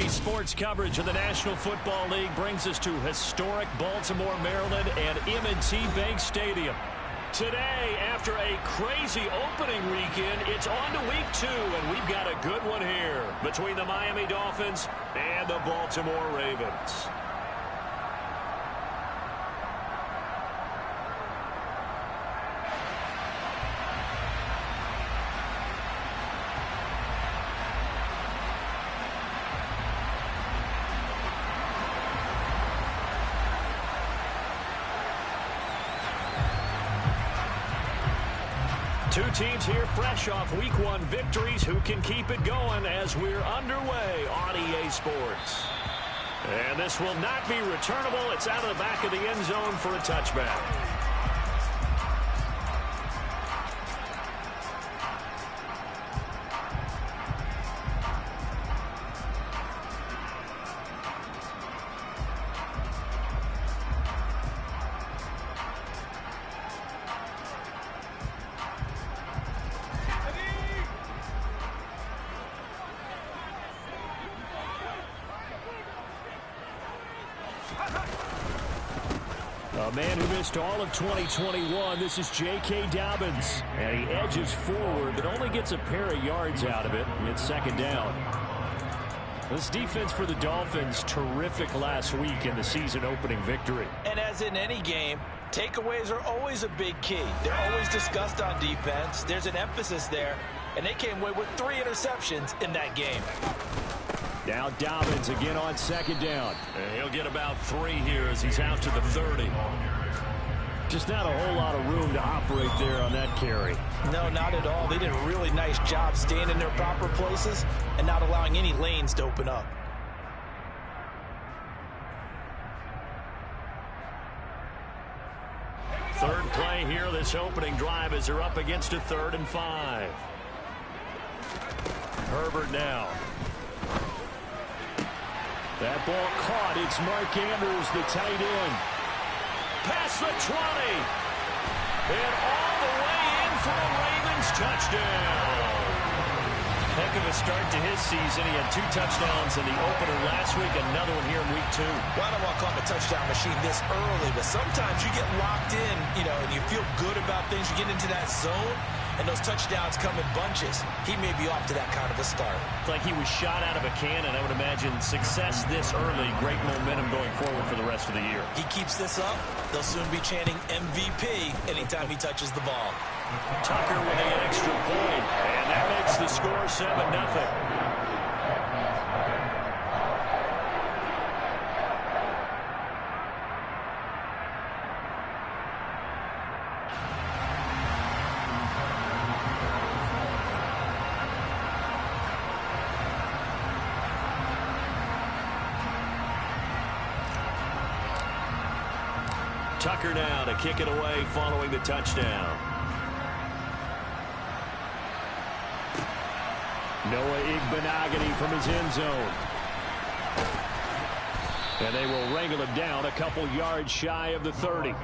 RDA Sports coverage of the National Football League brings us to historic Baltimore, Maryland and M&T Bank Stadium. Today, after a crazy opening weekend, it's on to week 2, and we've got a good one here between the Miami Dolphins and the Baltimore Ravens. Two teams here fresh off Week 1 victories who can keep it going as we're underway on EA Sports. And this will not be returnable. It's out of the back of the end zone for a touchback. A man who missed all of 2021, this is J.K. Dobbins. And he edges forward, but only gets a pair of yards out of it. It's second down. This defense for the Dolphins, terrific last week in the season-opening victory. And as in any game, takeaways are always a big key. They're always discussed on defense. There's an emphasis there, and they came away with 3 interceptions in that game. Now Dobbins again on second down. And he'll get about 3 here as he's out to the 30. Just not a whole lot of room to operate there on that carry. No, not at all. They did a really nice job staying in their proper places and not allowing any lanes to open up. Third play here, this opening drive as they're up against a 3rd and 5. Herbert now. That ball caught. It's Mark Andrews, the tight end. Past the 20. And all the way in for a Ravens touchdown. Heck of a start to his season. He had 2 touchdowns in the opener last week, another one here in week 2. Well, I don't want to call him a touchdown machine this early, but sometimes you get locked in, and you feel good about things. You get into that zone, and those touchdowns come in bunches. He may be off to that kind of a start. It's like he was shot out of a cannon. I would imagine success this early, great momentum going forward for the rest of the year. He keeps this up, they'll soon be chanting MVP anytime he touches the ball. Tucker with the extra point, and that makes the score 7-0. Tucker now to kick it away following the touchdown. Noah Igbenogany from his end zone. And they will wrangle him down a couple yards shy of the 30. The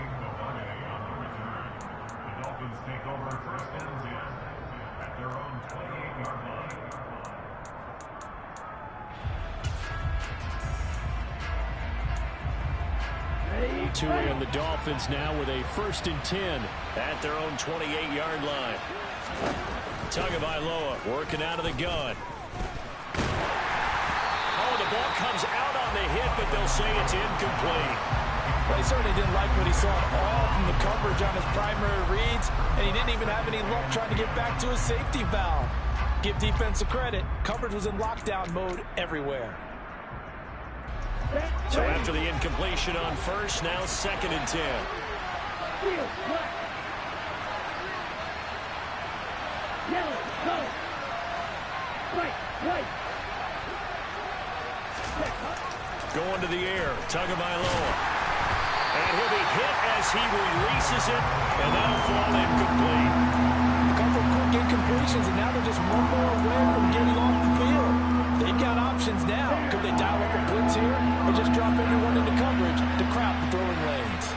Dolphins take over 1st and 10 at their own 28-yard line. Tui and the Dolphins now with a 1st and 10 at their own 28-yard line. Tagovailoa working out of the gun. Oh, the ball comes out on the hit, but they'll say it's incomplete. Well, he certainly didn't like what he saw at all from the coverage on his primary reads, and he didn't even have any luck trying to get back to his safety valve. Give defense a credit. Coverage was in lockdown mode everywhere. So after the incompletion on 1st, now 2nd and 10. Going to the air, Tagovailoa. And he'll be hit as he releases it, and that'll fall incomplete. A couple quick incompletions, and now they're just one more away from getting off the field. They've got options now. Could they dial up a blitz here or just drop everyone into coverage to crowd the throwing lanes?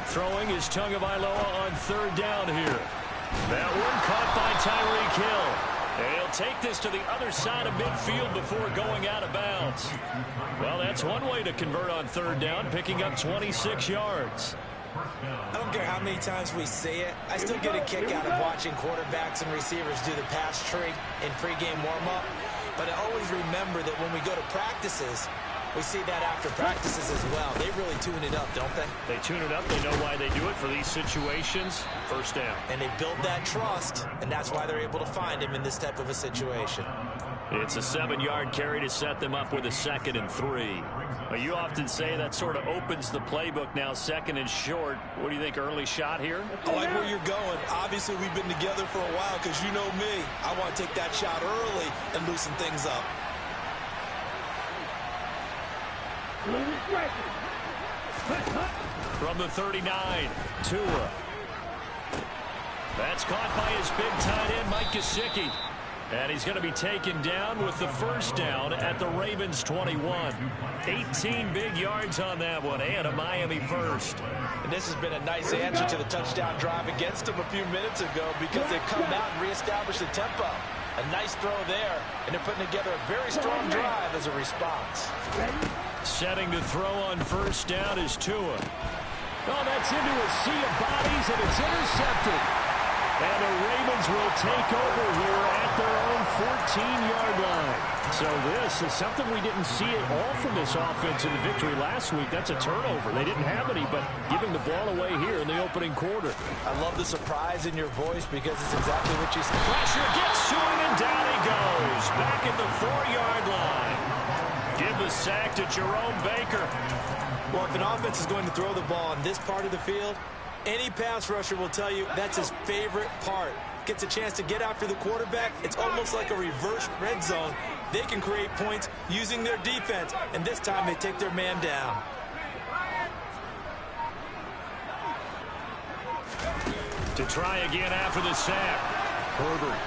Throwing is Tagovailoa on third down here. That one caught by Tyreek Hill. And he'll take this to the other side of midfield before going out of bounds. Well, that's one way to convert on third down, picking up 26 yards. I don't care how many times we say it, I still get a kick out of watching quarterbacks and receivers do the pass tree in pregame warm-up. But I always remember that when we go to practices, we see that after practices as well. They really tune it up, don't they? They tune it up. They know why they do it for these situations. First down. And they build that trust, and that's why they're able to find him in this type of a situation. It's a 7-yard carry to set them up with a 2nd and 3. Well, you often say that sort of opens the playbook now, 2nd and short. What do you think, early shot here? I like where you're going. Obviously, we've been together for a while because you know me. I want to take that shot early and loosen things up. From the 39, Tua. That's caught by his big tight end, Mike Gesicki. And he's going to be taken down with the first down at the Ravens 21. 18 big yards on that one, and a Miami first. And this has been a nice answer to the touchdown drive against them a few minutes ago because they've come out and reestablished the tempo. A nice throw there, and they're putting together a very strong drive as a response. Setting to throw on first down is Tua. Oh, that's into a sea of bodies, and it's intercepted. And the Ravens will take over here at their own 14-yard line. So this is something we didn't see at all from this offense in the victory last week. That's a turnover. They didn't have any, but giving the ball away here in the opening quarter. I love the surprise in your voice because it's exactly what you said. Pressure gets to him, and down he goes. Back at the 4-yard line. Give the sack to Jerome Baker. Well, if an offense is going to throw the ball on this part of the field, any pass rusher will tell you that's his favorite part. Gets a chance to get after the quarterback. It's almost like a reverse red zone. They can create points using their defense, and this time they take their man down. To try again after the sack. Herbert.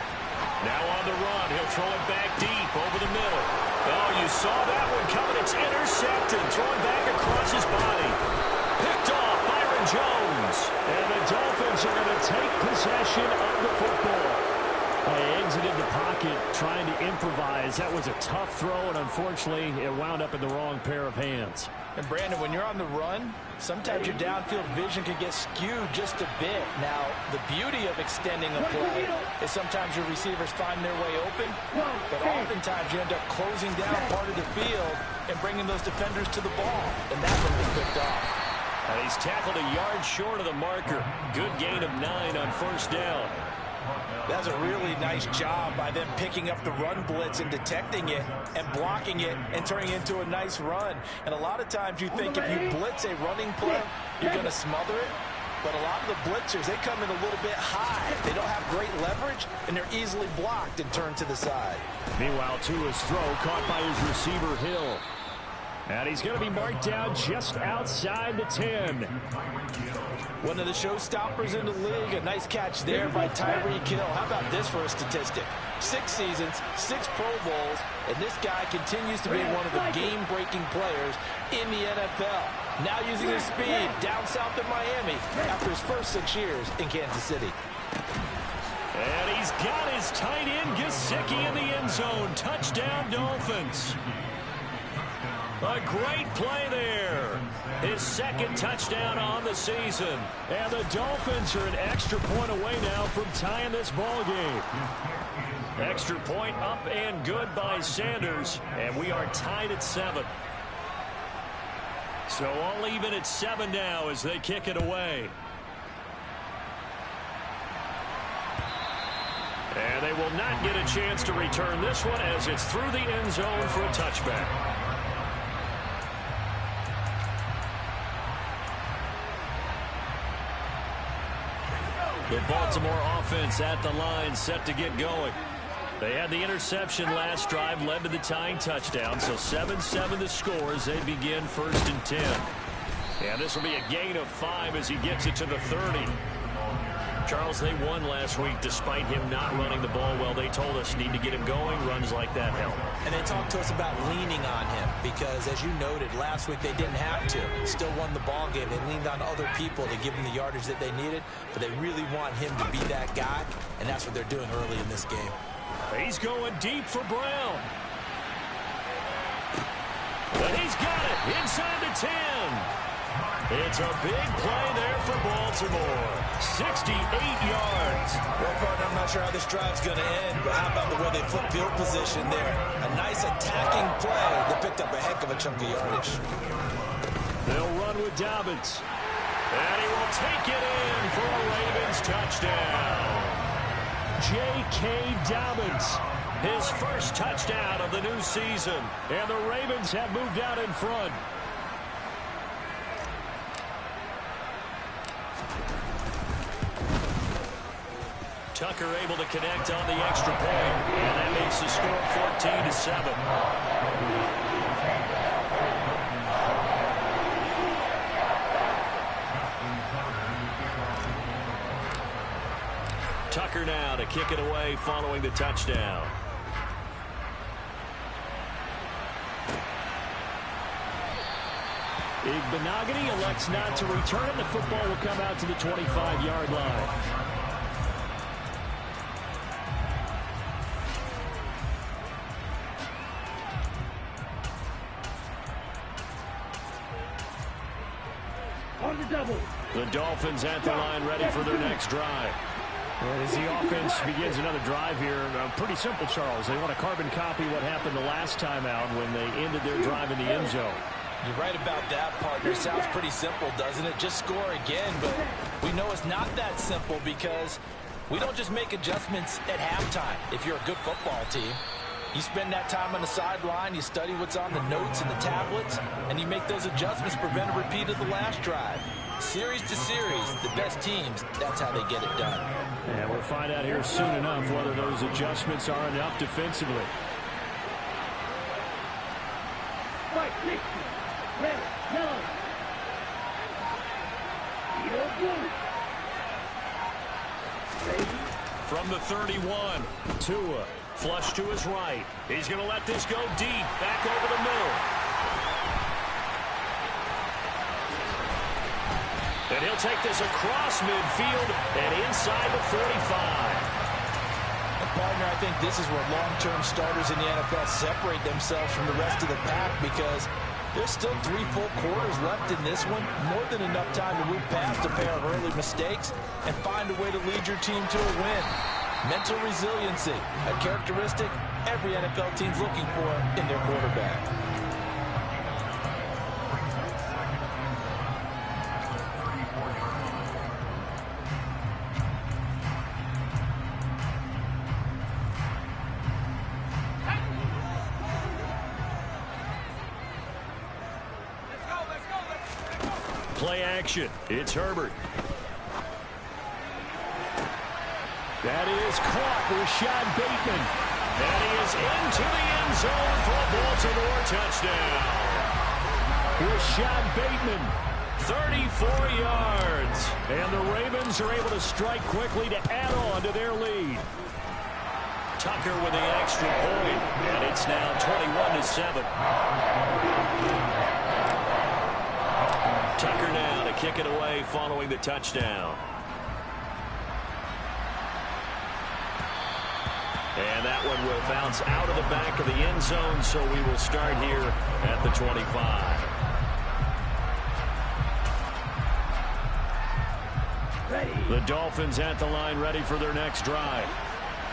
Now on the run. He'll throw it back deep over the middle. Oh, you saw that one coming. It's intercepted. Thrown back across his body. Picked off Byron Jones. And the Dolphins are going to take possession of the football. They exited the pocket trying to improvise. That was a tough throw, and unfortunately, it wound up in the wrong pair of hands. And Brandon, when you're on the run, sometimes your downfield vision can get skewed just a bit. Now, the beauty of extending a play is sometimes your receivers find their way open, but oftentimes you end up closing down part of the field and bringing those defenders to the ball, and that one was picked off. And he's tackled a yard short of the marker. Good gain of 9 on first down. That's a really nice job by them picking up the run blitz and detecting it and blocking it and turning it into a nice run. And a lot of times you think if you blitz a running play, you're going to smother it. But a lot of the blitzers, they come in a little bit high. They don't have great leverage, and they're easily blocked and turned to the side. Meanwhile, Tua's throw caught by his receiver, Hill. And he's going to be marked down just outside the 10. One of the showstoppers in the league. A nice catch there by Tyreek Hill. How about this for a statistic? 6 seasons, 6 Pro Bowls, and this guy continues to be one of the game-breaking players in the NFL. Now using his speed down south of Miami after his first 6 years in Kansas City. And he's got his tight end, Gesicki, in the end zone. Touchdown, Dolphins. A great play there. His 2nd touchdown on the season. And the Dolphins are an extra point away now from tying this ball game. Extra point up and good by Sanders. And we are tied at 7. So all even at 7 now as they kick it away. And they will not get a chance to return this one as it's through the end zone for a touchback. The Baltimore offense at the line, set to get going. They had the interception last drive, led to the tying touchdown, so 7-7 the score as they begin 1st and 10. And this will be a gain of 5 as he gets it to the 30. Charles, they won last week despite him not running the ball well. They told us need to get him going. Runs like that help. And they talked to us about leaning on him because, as you noted, last week they didn't have to. Still won the ball game. They leaned on other people to give them the yardage that they needed, but they really want him to be that guy, and that's what they're doing early in this game. He's going deep for Brown. And he's got it inside the 10. It's a big play there for Baltimore. 68 yards. Well, partner, I'm not sure how this drive's going to end, but how about the way they flip field position there? A nice attacking play that picked up a heck of a chunk of yardage. They'll run with Dobbins. And he will take it in for a Ravens touchdown. J.K. Dobbins, his first touchdown of the new season. And the Ravens have moved out in front. Tucker able to connect on the extra point, and that makes the score 14-7. Tucker now to kick it away following the touchdown. Igbenogany elects not to return it. The football will come out to the 25-yard line. The Dolphins at the line ready for their next drive. And as the offense begins another drive here, pretty simple, Charles. They want to carbon copy what happened the last time out when they ended their drive in the end zone. You're right about that, partner. Sounds pretty simple, doesn't it? Just score again, but we know it's not that simple because we don't just make adjustments at halftime if you're a good football team. You spend that time on the sideline, you study what's on the notes and the tablets, and you make those adjustments to prevent a repeat of the last drive. Series to series, the best teams, that's how they get it done. Yeah, we'll find out here soon enough whether those adjustments are enough defensively. White, red, yellow. From the 31, Tua. Flush to his right. He's going to let this go deep. Back over the middle. And he'll take this across midfield and inside the 45. And partner, I think this is where long-term starters in the NFL separate themselves from the rest of the pack because there's still 3 full quarters left in this one. More than enough time to move past a pair of early mistakes and find a way to lead your team to a win. Mental resiliency, a characteristic every NFL team's looking for in their quarterback. Play action. It's Herbert. That is caught. Rashad Bateman. And he is into the end zone for a Baltimore touchdown. Rashad Bateman, 34 yards. And the Ravens are able to strike quickly to add on to their lead. Tucker with the extra point. And it's now 21-7. Tucker now to kick it away following the touchdown. And that one will bounce out of the back of the end zone, so we will start here at the 25. The Dolphins at the line ready for their next drive.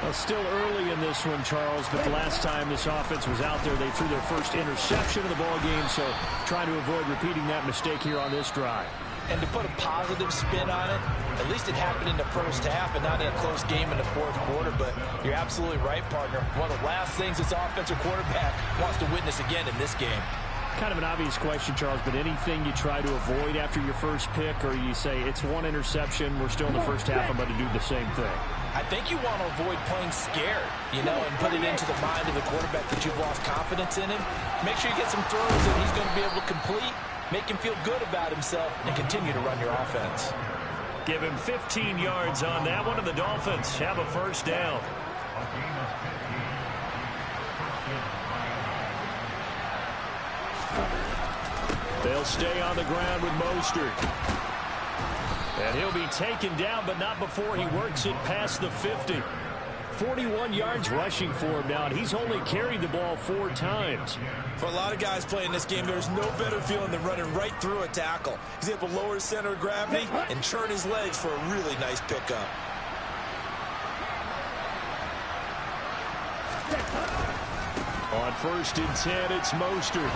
Well, still early in this one, Charles, but the last time this offense was out there, they threw their first interception of the ball game, so trying to avoid repeating that mistake here on this drive. And to put a positive spin on it, at least it happened in the first half and not in a close game in the fourth quarter. But you're absolutely right, partner. One of the last things this offensive quarterback wants to witness again in this game. Kind of an obvious question, Charles, but anything you try to avoid after your first pick, or you say it's one interception, we're still in the first half, I'm going to do the same thing? I think you want to avoid playing scared, and put it into the mind of the quarterback that you've lost confidence in him. Make sure you get some throws that he's going to be able to complete, make him feel good about himself, and continue to run your offense. Give him 15 yards on that one, and the Dolphins have a first down. They'll stay on the ground with Mostert. And he'll be taken down, but not before he works it past the 50. 41 yards rushing for him now, and he's only carried the ball 4 times. For a lot of guys playing this game, there's no better feeling than running right through a tackle. He's able to lower his center of gravity and churn his legs for a really nice pickup. On 1st and 10, it's Mostert.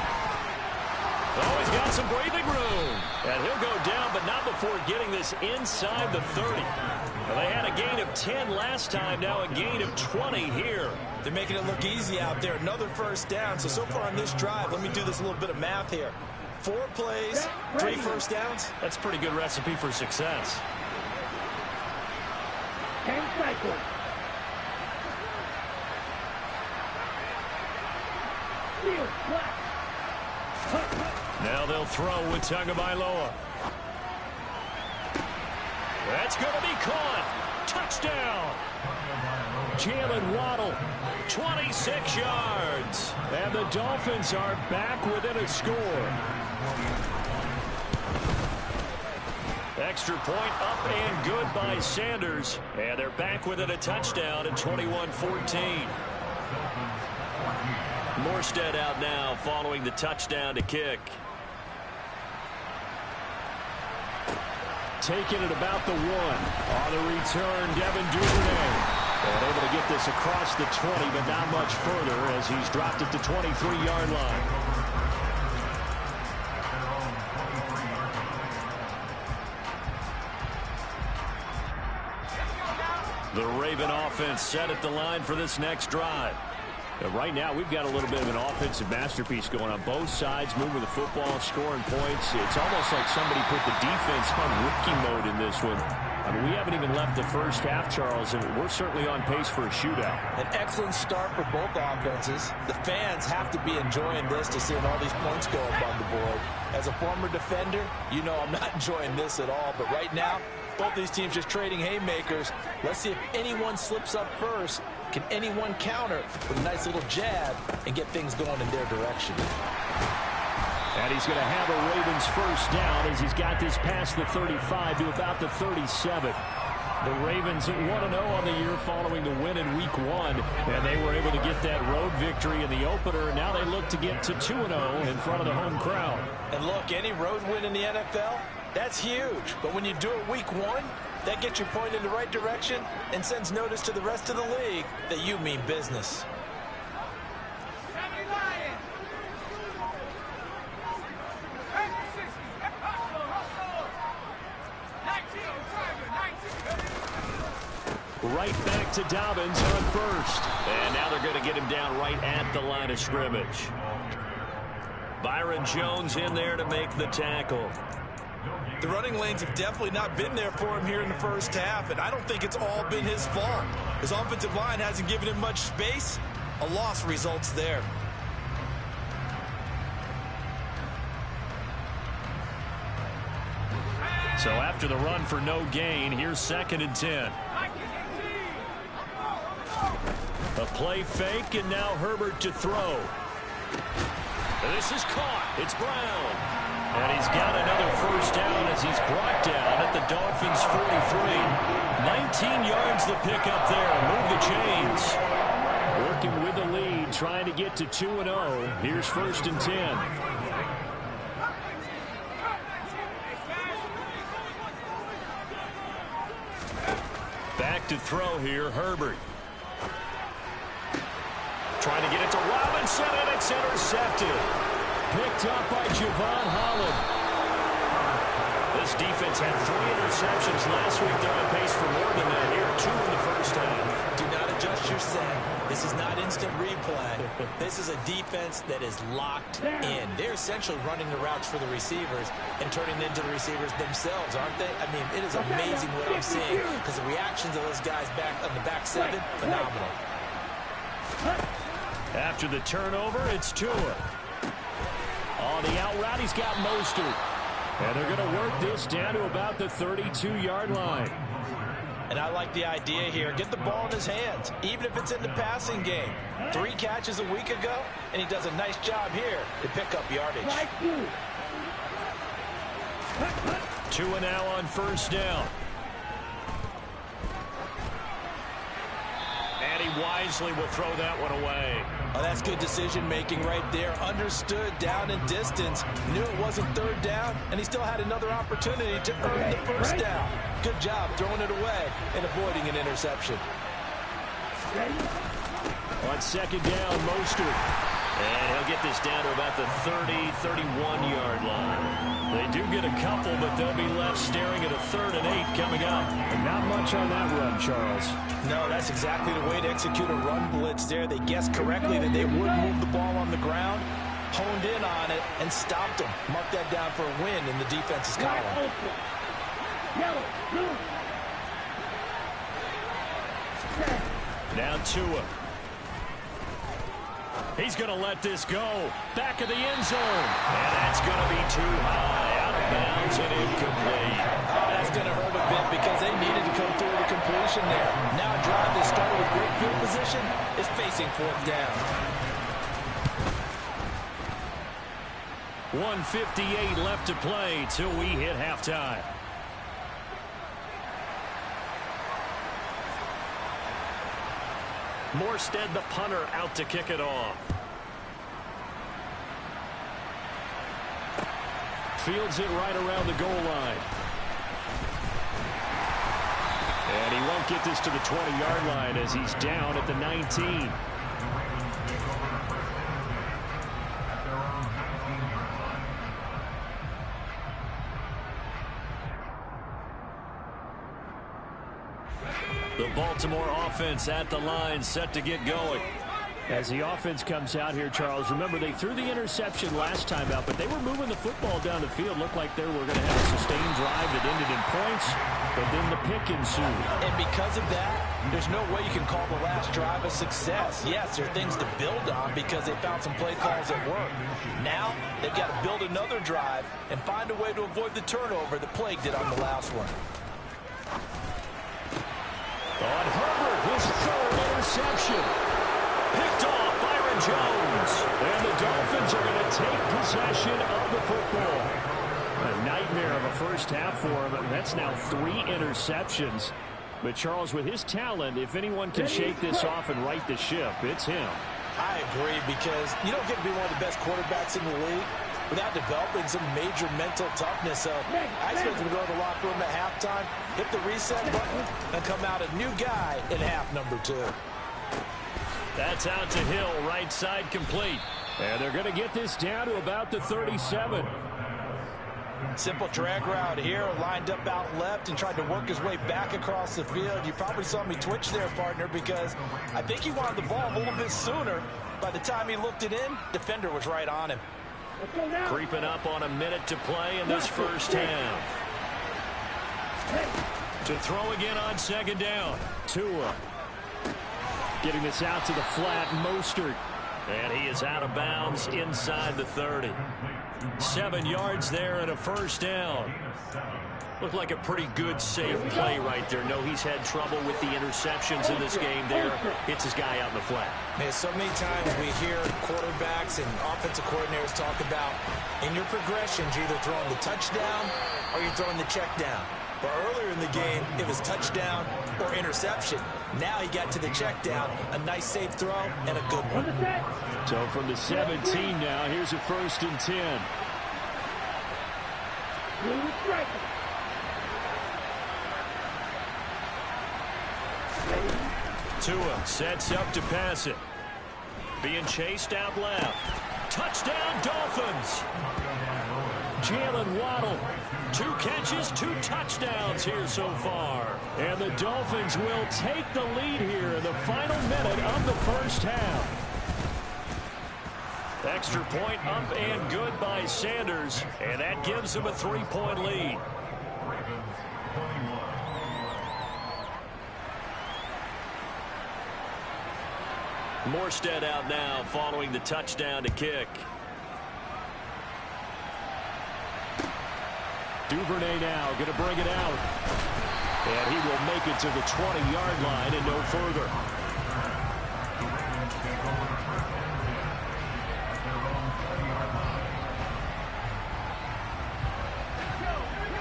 Oh, he's got some breathing room. And he'll go down, but not before getting this inside the 30. Well, they had a gain of 10 last time, now a gain of 20 here. They're making it look easy out there. Another first down. So far on this drive, let me do this little bit of math here. 4 plays, 3 first downs. That's a pretty good recipe for success. 10 cycles. Field flat. Now they'll throw with Tagovailoa. That's going to be caught. Touchdown. Jalen Waddle, 26 yards. And the Dolphins are back within a score. Extra point up and good by Sanders. And they're back within a touchdown at 21-14. Morstead out now following the touchdown to kick. Taking it about the 1. On the return, Devin Duvernay. And able to get this across the 20, but not much further as he's dropped it to 23-yard line. The Raven offense set at the line for this next drive. Right now, we've got a little bit of an offensive masterpiece going on both sides, moving the football, scoring points. It's almost like somebody put the defense on rookie mode in this one. I mean, we haven't even left the first half, Charles, and we're certainly on pace for a shootout. An excellent start for both offenses. The fans have to be enjoying this to seeing all these points go up on the board. As a former defender, you know I'm not enjoying this at all, but right now, both these teams just trading haymakers. Let's see if anyone slips up first. Can anyone counter with a nice little jab and get things going in their direction? And he's going to have a Ravens first down as he's got this past the 35 to about the 37. The Ravens at 1-0 on the year following the win in Week 1. And they were able to get that road victory in the opener. Now they look to get to 2-0 in front of the home crowd. And look, any road win in the NFL, that's huge. But when you do it Week 1, that gets you pointed in the right direction and sends notice to the rest of the league that you mean business. Right back to Dobbins on 1st. And now they're going to get him down right at the line of scrimmage. Byron Jones in there to make the tackle. The running lanes have definitely not been there for him here in the first half, and I don't think it's all been his fault. His offensive line hasn't given him much space. A loss results there. So after the run for no gain, here's 2nd and 10. A play fake, and now Herbert to throw. This is caught. It's Brown. And he's got another first down as he's brought down at the Dolphins' 43. 19 yards the pickup there. Move the chains. Working with the lead, trying to get to 2-0. Here's 1st and 10. Back to throw here, Herbert. Trying to get it to Robinson, and it's intercepted. Picked up by Javon Holland. This defense had 3 interceptions last week. They're on pace for more than that here. 2 in the first half. Do not adjust your set. This is not instant replay. This is a defense that is locked in. They're essentially running the routes for the receivers and turning into the receivers themselves, aren't they? I mean, it is amazing what I'm seeing because the reactions of those guys back on the back 7, phenomenal. After the turnover, it's Tua. On the out route, he's got Mostert. And they're going to work this down to about the 32-yard line. And I like the idea here. Get the ball in his hands, even if it's in the passing game. 3 catches a week ago, and he does a nice job here to pick up yardage. Tua now on first down. And he wisely will throw that one away. Oh, that's good decision-making right there. Understood down and distance. Knew it wasn't third down, and he still had another opportunity to earn the first down. Good job throwing it away and avoiding an interception. On second down, Mostert. And he'll get this down to about the 30, 31-yard line. They do get a couple, but they'll be left staring at a 3rd and 8 coming up. And not much on that run, Charles. No, that's exactly the way to execute a run blitz there. They guessed correctly that they would move the ball on the ground, honed in on it, and stopped them. Mark that down for a win in the defense's column. Yellow, blue. Now Tua. He's going to let this go. Back of the end zone. And that's going to be too high. Out of bounds and incomplete. That's going to hurt a bit because they needed to come through the completion there. Now a drive that started with great field position is facing 4th down. 1:58 left to play till we hit halftime. Morstead, the punter, out to kick it off. Fields it right around the goal line. And he won't get this to the 20-yard line as he's down at the 19. The Baltimore offense at the line, set to get going. As the offense comes out here, Charles, remember they threw the interception last time out, but they were moving the football down the field. Looked like they were going to have a sustained drive that ended in points, but then the pick ensued. And because of that, there's no way you can call the last drive a success. Yes, there are things to build on because they found some play calls that work. Now, they've got to build another drive and find a way to avoid the turnover that plagued it on the last one. On Herbert, his 3rd interception. Picked off Byron Jones. And the Dolphins are going to take possession of the football. A nightmare of a first half for him. That's now 3 interceptions. But Charles, with his talent, if anyone can shake this off and right the ship, it's him. I agree, because you don't get to be one of the best quarterbacks in the league without developing some major mental toughness. So I expect him to go to the locker room at halftime, hit the reset button, and come out a new guy in half number 2. That's out to Hill, right side complete. And they're going to get this down to about the 37. Simple drag route here, lined up out left and tried to work his way back across the field. You probably saw me twitch there, partner, because I think he wanted the ball a little bit sooner. By the time he looked it in, defender was right on him. Creeping up on a minute to play in this first half. To throw again on second down. Tua getting this out to the flat. Mostert. And he is out of bounds inside the 30. 7 yards there and a first down. Looked like a pretty good, safe play right there. No, he's had trouble with the interceptions in this game there. Hits his guy out in the flat. Man, so many times we hear quarterbacks and offensive coordinators talk about in your progressions, you're either throwing the touchdown or you're throwing the check down. But earlier in the game, it was touchdown or interception. Now he got to the check down, a nice safe throw, and a good one. So from the 17 now, here's a 1st and 10. Tua sets up to pass it. Being chased out left. Touchdown, Dolphins. Jalen Waddle. 2 catches, 2 touchdowns here so far. And the Dolphins will take the lead here in the final minute of the first half. Extra point up and good by Sanders. And that gives them a 3-point lead. Morstead out now following the touchdown to kick. Duvernay now going to bring it out. And he will make it to the 20-yard line and no further.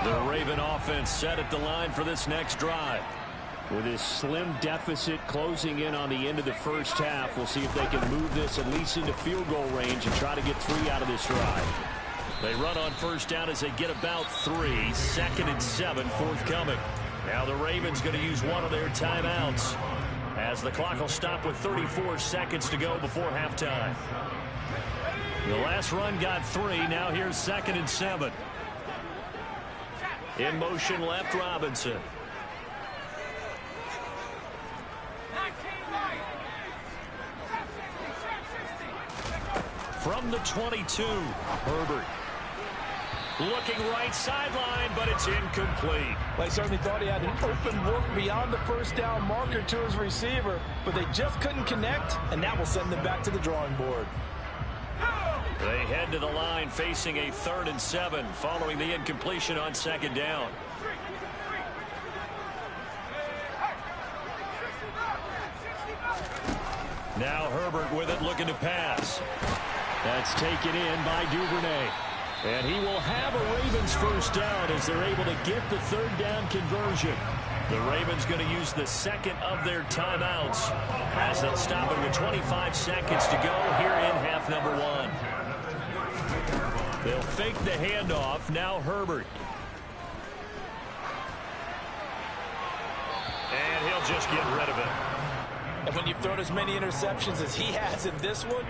The Raven offense set at the line for this next drive. With his slim deficit closing in on the end of the first half, we'll see if they can move this at least into field goal range and try to get 3 out of this drive. They run on first down as they get about 3. 2nd and 7 forthcoming. Now the Ravens going to use one of their timeouts as the clock will stop with 34 seconds to go before halftime. The last run got 3. Now here's 2nd and 7. In motion left, Robinson. From the 22, Herbert. Looking right sideline, but it's incomplete. Well, he certainly thought he had an open look beyond the first down marker to his receiver, but they just couldn't connect, and that will send them back to the drawing board. They head to the line facing a 3rd and 7 following the incompletion on 2nd down. Now Herbert with it, looking to pass. That's taken in by Duvernay. And he will have a Ravens first down as they're able to get the 3rd down conversion. The Ravens going to use the 2nd of their timeouts as they'll stop it with 25 seconds to go here in half number 1. They'll fake the handoff. Now Herbert. And he'll just get rid of it. And when you've thrown as many interceptions as he has in this one,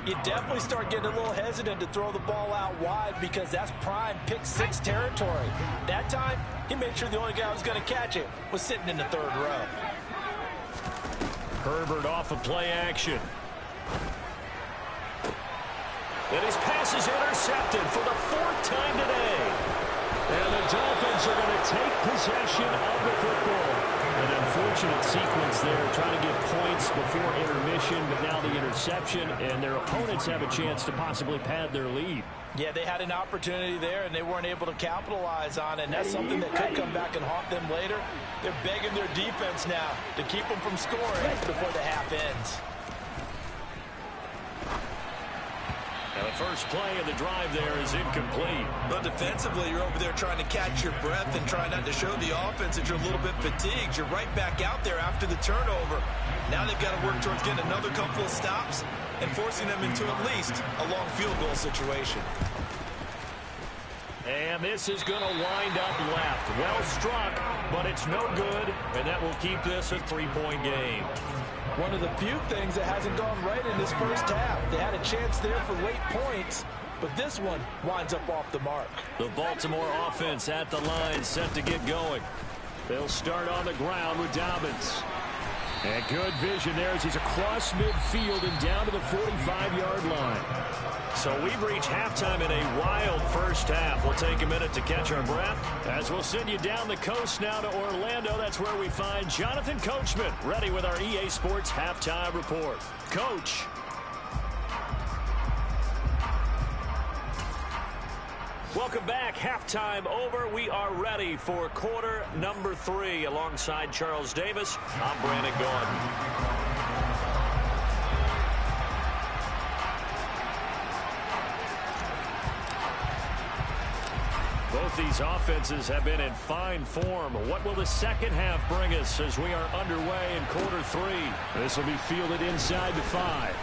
you definitely start getting a little hesitant to throw the ball out wide because that's prime pick 6 territory. That time, he made sure the only guy who was going to catch it was sitting in the 3rd row. Herbert off of play action. And his pass is intercepted for the 4th time today. And the Dolphins are going to take possession of the football. An unfortunate sequence there, trying to get points before intermission, but now the interception, and their opponents have a chance to possibly pad their lead. Yeah, they had an opportunity there, and they weren't able to capitalize on it, and that's something that could come back and haunt them later. They're begging their defense now to keep them from scoring before the half ends. Now the first play of the drive there is incomplete. But defensively, you're over there trying to catch your breath and try not to show the offense that you're a little bit fatigued. You're right back out there after the turnover. Now they've got to work towards getting another couple of stops and forcing them into at least a long field goal situation. And this is going to wind up left. Well struck, but it's no good, and that will keep this a 3-point game. One of the few things that hasn't gone right in this first half. They had a chance there for late points, but this one winds up off the mark. The Baltimore offense at the line, set to get going. They'll start on the ground with Dobbins. And good vision there as he's across midfield and down to the 45-yard line. So we've reached halftime in a wild first half. We'll take a minute to catch our breath as we'll send you down the coast now to Orlando. That's where we find Jonathan Coachman ready with our EA Sports Halftime Report. Coach. Welcome back. Halftime over. We are ready for quarter number 3. Alongside Charles Davis, I'm Brandon Gaudin. Both these offenses have been in fine form. What will the second half bring us as we are underway in quarter 3? This will be fielded inside the 5.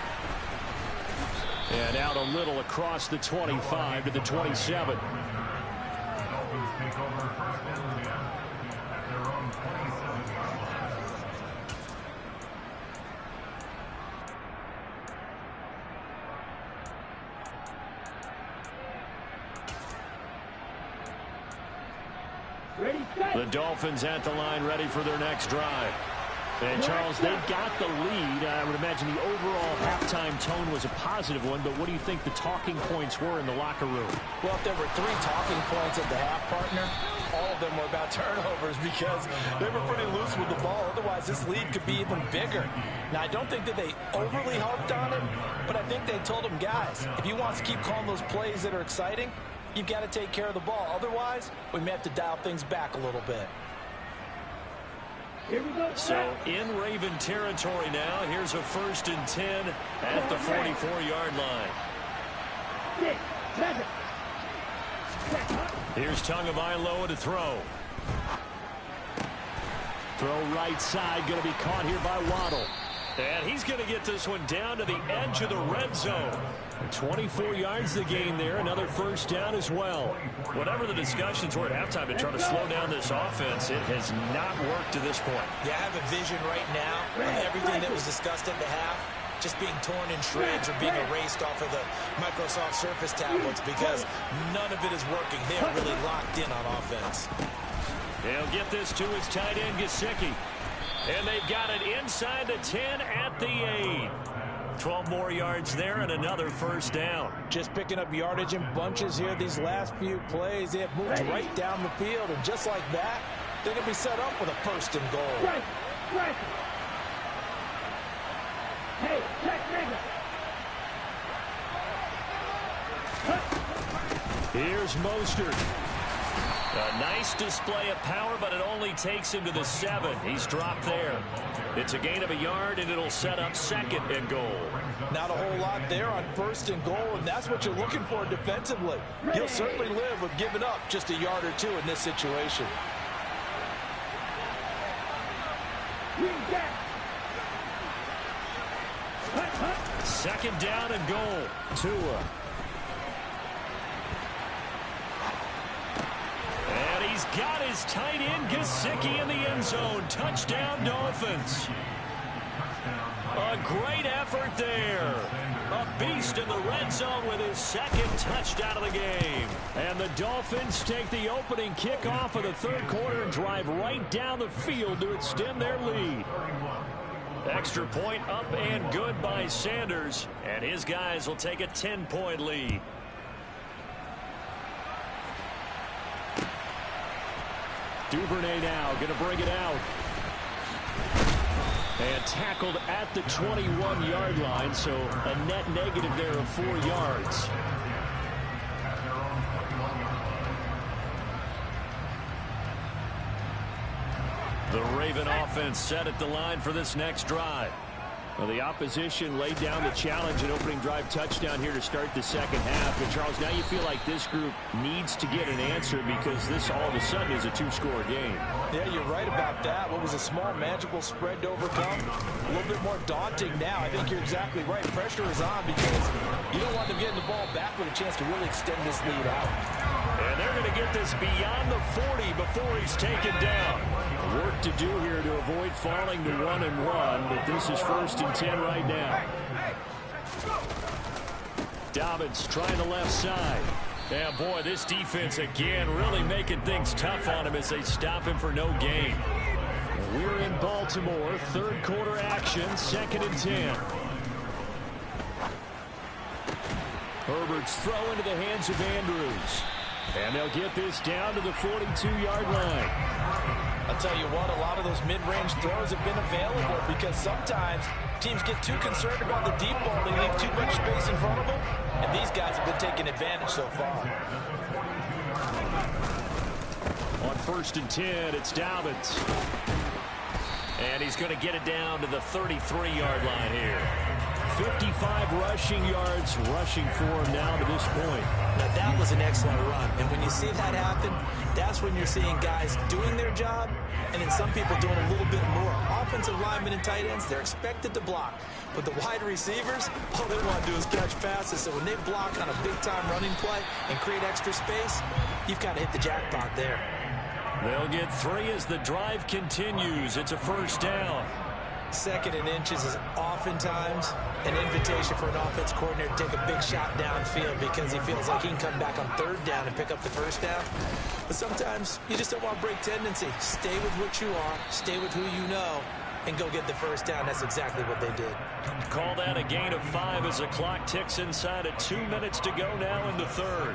And out a little across the 25 to the 27. Dolphins take over 1st and 10 at their own 27-yard line. Ready, set. The Dolphins at the line, ready for their next drive. And, Charles, they've got the lead. I would imagine the overall halftime tone was a positive one, but what do you think the talking points were in the locker room? Well, if there were 3 talking points at the half, partner, all of them were about turnovers because they were pretty loose with the ball. Otherwise, this lead could be even bigger. Now, I don't think that they overly harped on it, but I think they told them, guys, if you want to keep calling those plays that are exciting, You've got to take care of the ball. Otherwise, we may have to dial things back a little bit. Here we go. So in Raven territory now. Here's a 1st and 10 at the 44-yard line. 6, 7. Here's Tagovailoa to throw. Throw right side, going to be caught here by Waddle. And he's going to get this one down to the edge of the red zone. 24 yards the gain there, another 1st down as well. Whatever the discussions were at halftime to try to slow down this offense, it has not worked to this point. Yeah, I have a vision right now of everything that was discussed at the half just being torn in shreds or being erased off of the Microsoft Surface tablets because none of it is working. They are really locked in on offense. They'll get this to his tight end, Gesicki. And they've got it inside the 10 at the 8. 12 more yards there and another 1st down. Just picking up yardage in bunches here these last few plays. They have moved right down the field, and just like that, they're going to be set up with a 1st and goal. Right. Hey, check nigga. Here's Mostert. A nice display of power, but it only takes him to the 7. He's dropped there. It's a gain of a yard, and it'll set up 2nd and goal. Not a whole lot there on 1st and goal, and that's what you're looking for defensively. You'll certainly live with giving up just a yard or two in this situation. 2nd down and goal. Tua. And he's got his tight end, Gesicki, in the end zone. Touchdown, Dolphins. A great effort there. A beast in the red zone with his 2nd touchdown of the game. And the Dolphins take the opening kickoff of the 3rd quarter and drive right down the field to extend their lead. Extra point up and good by Sanders. And his guys will take a 10-point lead. Duvernay now going to bring it out. And tackled at the 21-yard line, so a net negative there of 4 yards. The Raven offense set at the line for this next drive. Well, the opposition laid down the challenge and opening drive touchdown here to start the 2nd half. But, Charles, now you feel like this group needs to get an answer because this all of a sudden is a 2-score game. Yeah, you're right about that. What was a small, manageable spread to overcome? A little bit more daunting now. I think you're exactly right. Pressure is on because you don't want them getting the ball back with a chance to really extend this lead out. And they're going to get this beyond the 40 before he's taken down. Work to do here to avoid falling to 1-1, but this is 1st and 10 right now. Dobbins trying the left side. Yeah, boy, this defense again really making things tough on him as they stop him for no gain. We're in Baltimore, 3rd quarter action, 2nd and 10. Herbert's throw into the hands of Andrews. And they'll get this down to the 42-yard line. I'll tell you what, a lot of those mid-range throws have been available because sometimes teams get too concerned about the deep ball. They leave too much space in front of them, and these guys have been taking advantage so far. On 1st and 10, it's Dobbins. And he's going to get it down to the 33-yard line here. 55 rushing yards rushing for him now to this point. Now, that was an excellent run. And when you see that happen, that's when you're seeing guys doing their job and then some people doing a little bit more. Offensive linemen and tight ends, they're expected to block. But the wide receivers, all they want to do is catch passes. So when they block on a big-time running play and create extra space, you've got to hit the jackpot there. They'll get 3 as the drive continues. It's a 1st down. 2nd and inches is oftentimes an invitation for an offense coordinator to take a big shot downfield because he feels like he can come back on 3rd down and pick up the 1st down. But sometimes you just don't want to break tendency. Stay with what you are, stay with who you know, and go get the 1st down. That's exactly what they did. Call that a gain of 5 as the clock ticks inside of 2 minutes to go now in the 3rd.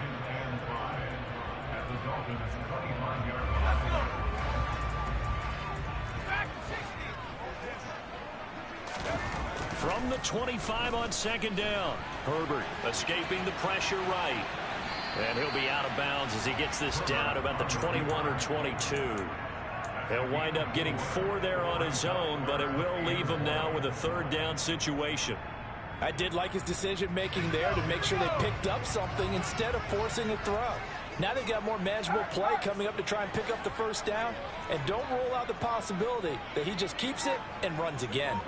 From the 25 on 2nd down. Herbert escaping the pressure right. And he'll be out of bounds as he gets this down to about the 21 or 22. He'll wind up getting 4 there on his own, but it will leave him now with a 3rd down situation. I did like his decision-making there to make sure they picked up something instead of forcing a throw. Now they've got more manageable play coming up to try and pick up the 1st down, and don't rule out the possibility that he just keeps it and runs again.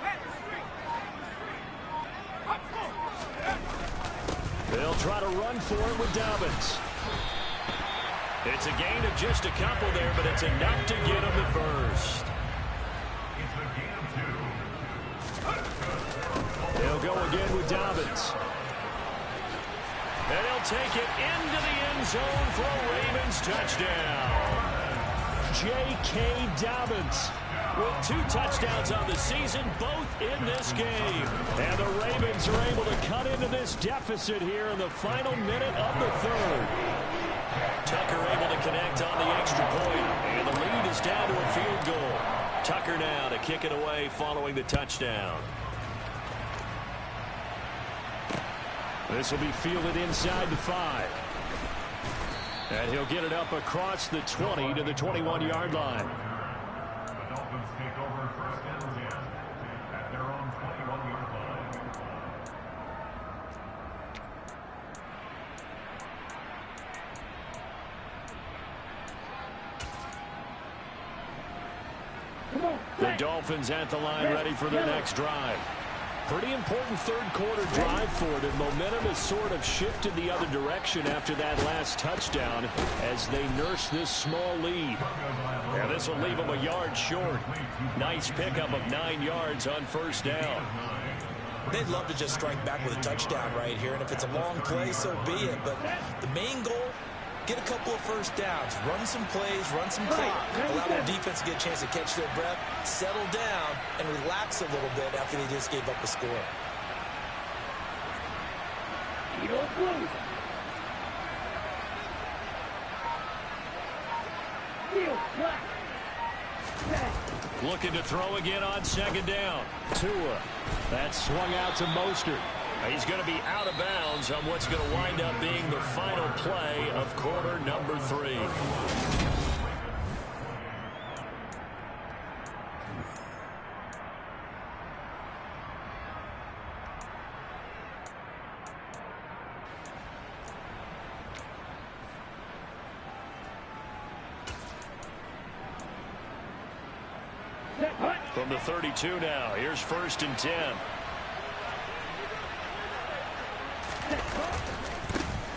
They'll try to run for it with Dobbins. It's a gain of just a couple there, but it's enough to get him the 1st. They'll go again with Dobbins. And he'll take it into the end zone for a Ravens touchdown. J.K. Dobbins with 2 touchdowns on the season, both in this game. And the Ravens are able to cut into this deficit here in the final minute of the 3rd. Tucker able to connect on the extra point, and the lead is down to a field goal. Tucker now to kick it away following the touchdown. This will be fielded inside the 5. And he'll get it up across the 20 to the 21-yard line. The Dolphins take over 1st and 10 at their own 21-yard line. The Dolphins at the line ready for their next drive. Pretty important 3rd quarter drive for them. Momentum has sort of shifted the other direction after that last touchdown as they nurse this small lead. Now this will leave them a yard short. Nice pickup of 9 yards on 1st down. They'd love to just strike back with a touchdown right here, and if it's a long play, so be it. But the main goal, get a couple of 1st downs, run some plays, run some clock, allow their defense to get a chance to catch their breath, settle down, and relax a little bit after they just gave up a score. Looking to throw again on 2nd down. Tua. That's swung out to Mostert. He's going to be out of bounds on what's going to wind up being the final play of quarter number 3. From the 32 now, here's 1st and 10.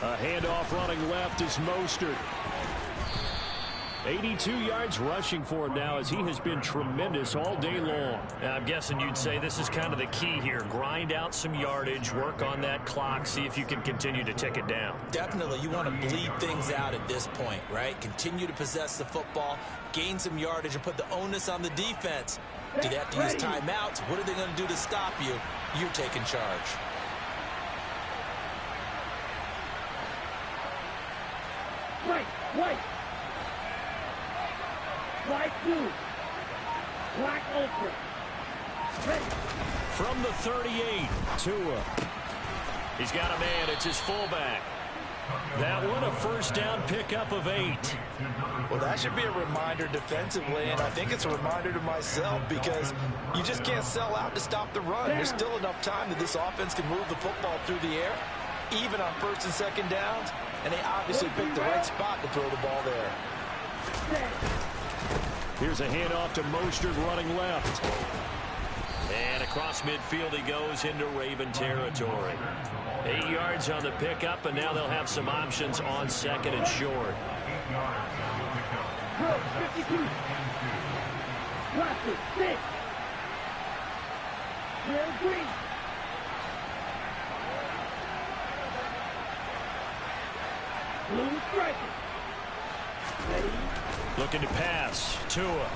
A handoff running left is Mostert. 82 yards rushing for him now as he has been tremendous all day long. And I'm guessing you'd say this is kind of the key here. Grind out some yardage, work on that clock, see if you can continue to tick it down. Definitely, you want to bleed things out at this point, right? Continue to possess the football, gain some yardage, and put the onus on the defense. Do they have to use timeouts? What are they going to do to stop you? You're taking charge. White. Slide 2. Black ultra. Ready. From the 38, Tua. He's got a man. It's his fullback. That one a 1st down pickup of 8. Well, that should be a reminder defensively, and I think it's a reminder to myself because you just can't sell out to stop the run. There's still enough time that this offense can move the football through the air, even on 1st and 2nd downs, and they obviously picked the right spot to throw the ball there. Here's a handoff to Mostert running left. And across midfield he goes into Raven territory. 8 yards on the pickup, and now they'll have some options on 2nd and short. 52. Plastic 6. Clear green. Blue striker. Ready. Looking to pass. Tua.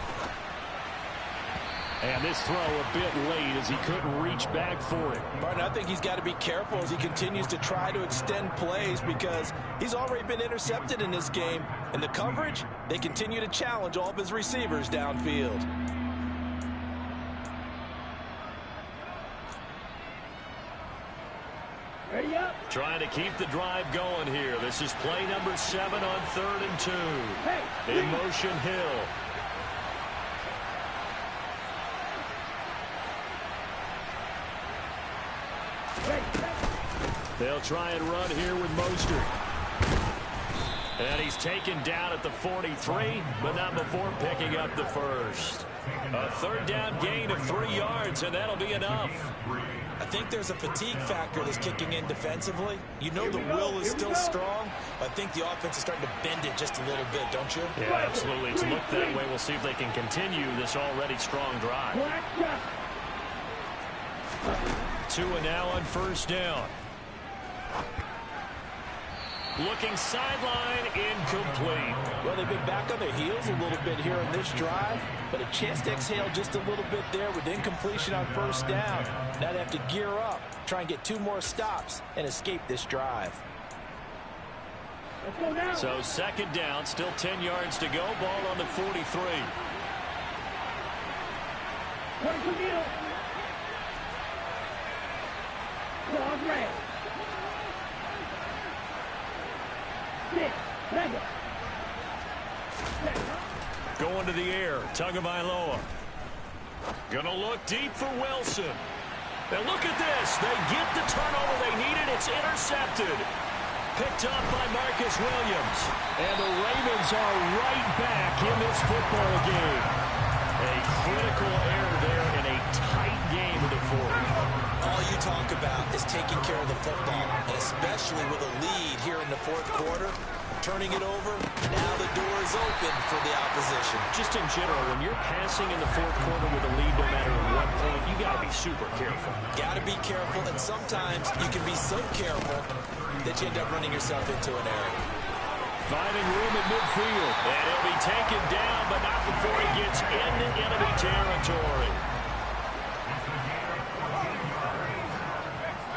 And this throw a bit late as he couldn't reach back for it. Martin, I think he's got to be careful as he continues to try to extend plays because he's already been intercepted in this game. And the coverage, they continue to challenge all of his receivers downfield. Ready up. Trying to keep the drive going here. This is play number 7 on 3rd and 2. Hey, In motion, Hill. They'll try and run here with Mostert. And he's taken down at the 43, but not before picking up the first. A 3rd down gain of 3 yards, and that'll be enough. I think there's a fatigue factor that's kicking in defensively. You know the will is still strong, but I think the offense is starting to bend it just a little bit, don't you? Yeah, absolutely. It's looked that way. We'll see if they can continue this already strong drive. 2 and now on 1st down. Looking sideline, incomplete. Well, they've been back on their heels a little bit here in this drive, but a chance to exhale just a little bit there with incompletion on 1st down. Now they have to gear up, try and get 2 more stops, and escape this drive. Let's go now. So 2nd down, still 10 yards to go. Ball on the 43. Cross red. Going to the air. Tagovailoa. Gonna look deep for Wilson. And look at this. They get the turnover they needed. It's intercepted. Picked up by Marcus Williams. And the Ravens are right back in this football game. A critical error there in a tight game of the 4th. All you talk about is taking care of the football, and especially with a lead here in the 4th quarter. Turning it over, now the door is open for the opposition. Just in general, when you're passing in the 4th quarter with a lead, no matter what point, you got to be super careful. Got to be careful, and sometimes you can be so careful that you end up running yourself into an error. Finding room at midfield. And he'll be taken down, but not before he gets into enemy territory.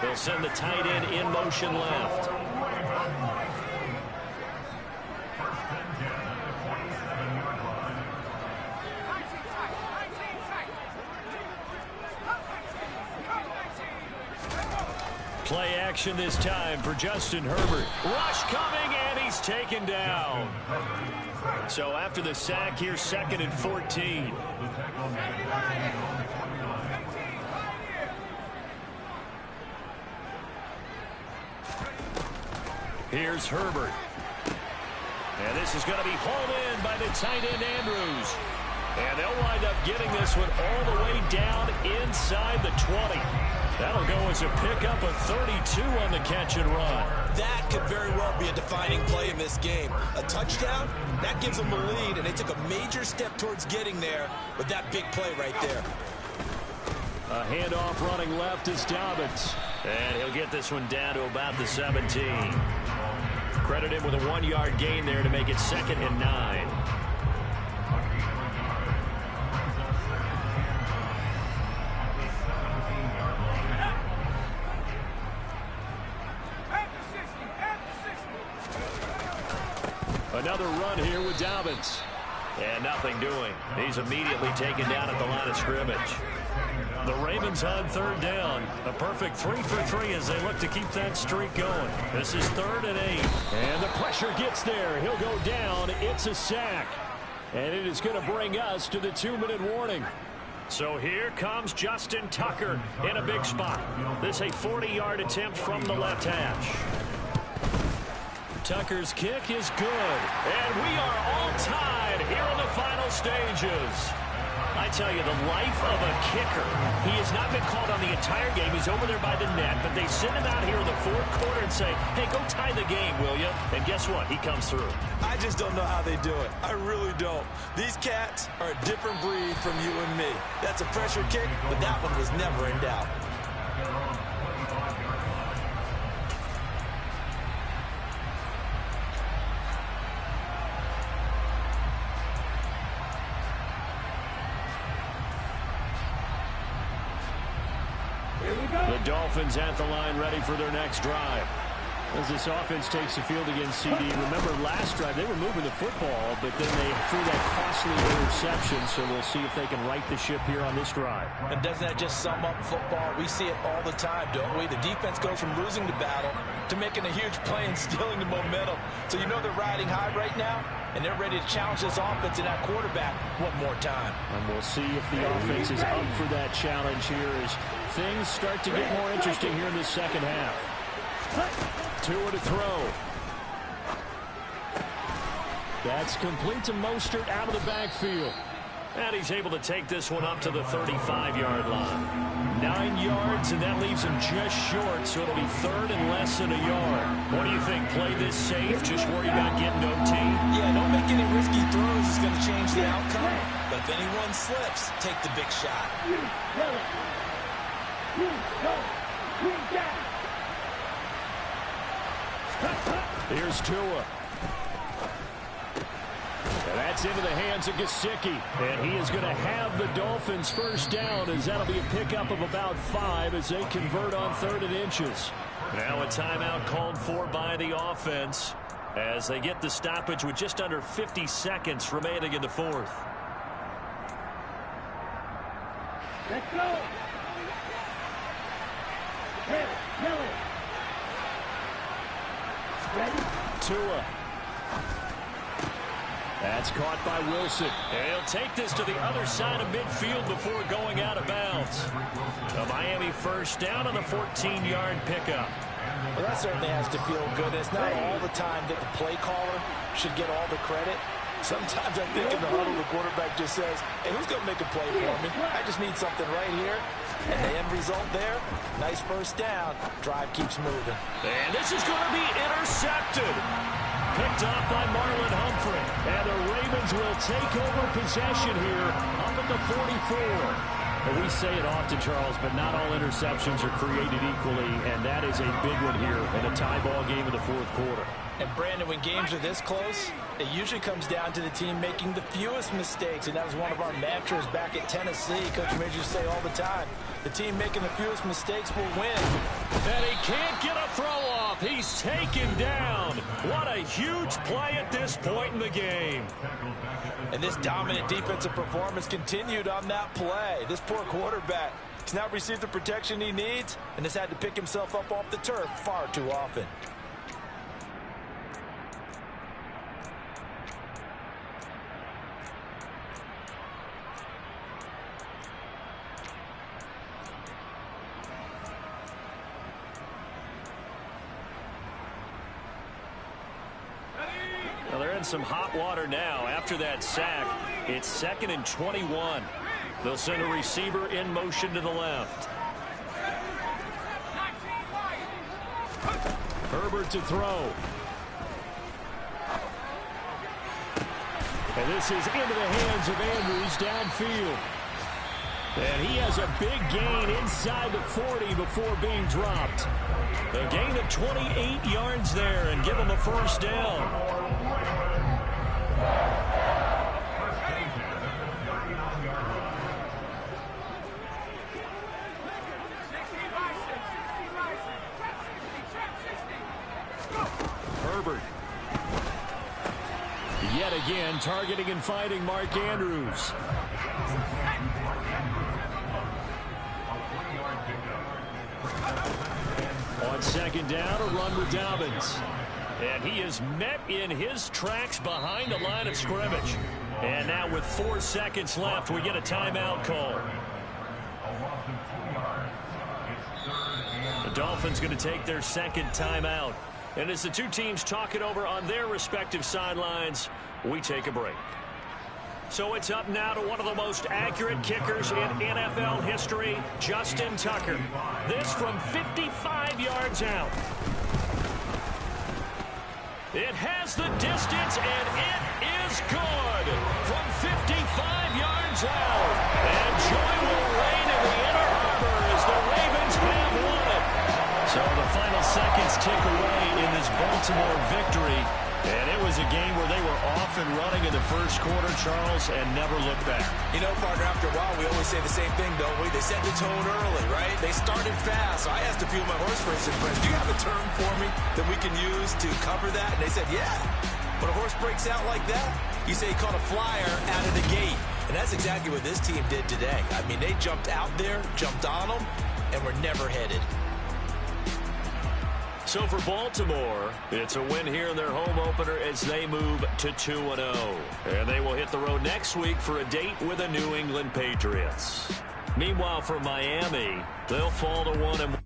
They'll send the tight end in motion left. Play action this time for Justin Herbert. Rush coming, and he's taken down. So after the sack here, 2nd and 14. Here's Herbert. And this is going to be hauled in by the tight end Andrews. And they'll wind up getting this one all the way down inside the 20. That'll go as a pickup of 32 on the catch and run. That could very well be a defining play in this game. A touchdown, that gives them a lead, and they took a major step towards getting there with that big play right there. A handoff running left is Dobbins. And he'll get this one down to about the 17. Credit him with a 1-yard gain there to make it 2nd and 9. Another run here with Dobbins. And nothing doing. He's immediately taken down at the line of scrimmage. The Ravens on 3rd down. A perfect 3 for 3 as they look to keep that streak going. This is 3rd and 8. And the pressure gets there. He'll go down. It's a sack. And it is going to bring us to the 2-minute warning. So here comes Justin Tucker in a big spot. This a 40-yard attempt from the left hash. Tucker's kick is good. And we are all tied here in the final stages. I tell you, the life of a kicker. He has not been called on the entire game. He's over there by the net, but they send him out here in the 4th quarter and say, hey, go tie the game, will you? And guess what? He comes through. I just don't know how they do it. I really don't. These cats are a different breed from you and me. That's a pressure kick, but that one was never in doubt. The Dolphins at the line ready for their next drive. As this offense takes the field against CD. Remember last drive, they were moving the football, but then they threw that costly interception, so we'll see if they can right the ship here on this drive. And doesn't that just sum up football? We see it all the time, don't we? The defense goes from losing the battle to making a huge play and stealing the momentum. So you know they're riding high right now, and they're ready to challenge this offense and that quarterback one more time. And we'll see if the offense is up for that challenge here as things start to get more interesting here in the second half. Tua to throw. That's complete to Mostert out of the backfield. And he's able to take this one up to the 35-yard line. 9 yards, and that leaves him just short, so it'll be third and less than a yard. What do you think? Play this safe? Just worry about getting OT? Yeah, don't make any risky throws. It's going to change the outcome. But if anyone slips, take the big shot. Here's Tua. And that's into the hands of Gesicki. And he is going to have the Dolphins first down, as that'll be a pickup of about 5 as they convert on 3rd and inches. Now a timeout called for by the offense as they get the stoppage with just under 50 seconds remaining in the 4th. Let's go. Tua. That's caught by Wilson. And he'll take this to the other side of midfield before going out of bounds. A Miami first down on the 14-yard pickup. Well, that certainly has to feel good. It's not all the time that the play caller should get all the credit. Sometimes I think in the huddle, the quarterback just says, hey, who's going to make a play for me? I just need something right here. And the end result there, nice first down. Drive keeps moving. And this is going to be intercepted. Picked off by Marlon Humphrey. And the Ravens will take over possession here up at the 44. Well, we say it often, Charles, but not all interceptions are created equally, and that is a big one here in a tie ball game in the 4th quarter. And, Brandon, when games are this close, it usually comes down to the team making the fewest mistakes, and that was one of our mantras back at Tennessee. Coach Major used to say all the time, the team making the fewest mistakes will win. And he can't get a throw off. He's taken down. What a huge play at this point in the game. And this dominant defensive performance continued on that play. This poor quarterback has not received the protection he needs and has had to pick himself up off the turf far too often. Well, they're in some hot water now. After that sack, it's 2nd and 21. They'll send a receiver in motion to the left. Herbert to throw. And this is into the hands of Andrews downfield. And he has a big gain inside the 40 before being dropped. A gain of 28 yards there and give him a first down. Herbert. Yet again, targeting and fighting Mark Andrews. On 2nd down, a run with Dobbins. And he is met in his tracks behind the line of scrimmage. And now with 4 seconds left, we get a timeout call. The Dolphins going to take their 2nd timeout. And as the two teams talk it over on their respective sidelines, we take a break. So it's up now to one of the most accurate kickers in NFL history, Justin Tucker. This from 55 yards out. It has the distance, and it is good from 55 yards out. And joy will reign in the Inner Harbor as the Ravens have won it. So the final seconds tick away in this Baltimore victory. And it was a game where they were off and running in the first quarter, Charles, and never looked back. You know, partner, after a while, we always say the same thing, don't we? They set the tone early, right? They started fast. So I asked a few of my horse racing friends, do you have a term for me that we can use to cover that? And they said, yeah. When a horse breaks out like that, you say he caught a flyer out of the gate. And that's exactly what this team did today. I mean, they jumped out there, jumped on them, and were never headed. So for Baltimore, it's a win here in their home opener as they move to 2-0. And they will hit the road next week for a date with the New England Patriots. Meanwhile, for Miami, they'll fall to 1-1.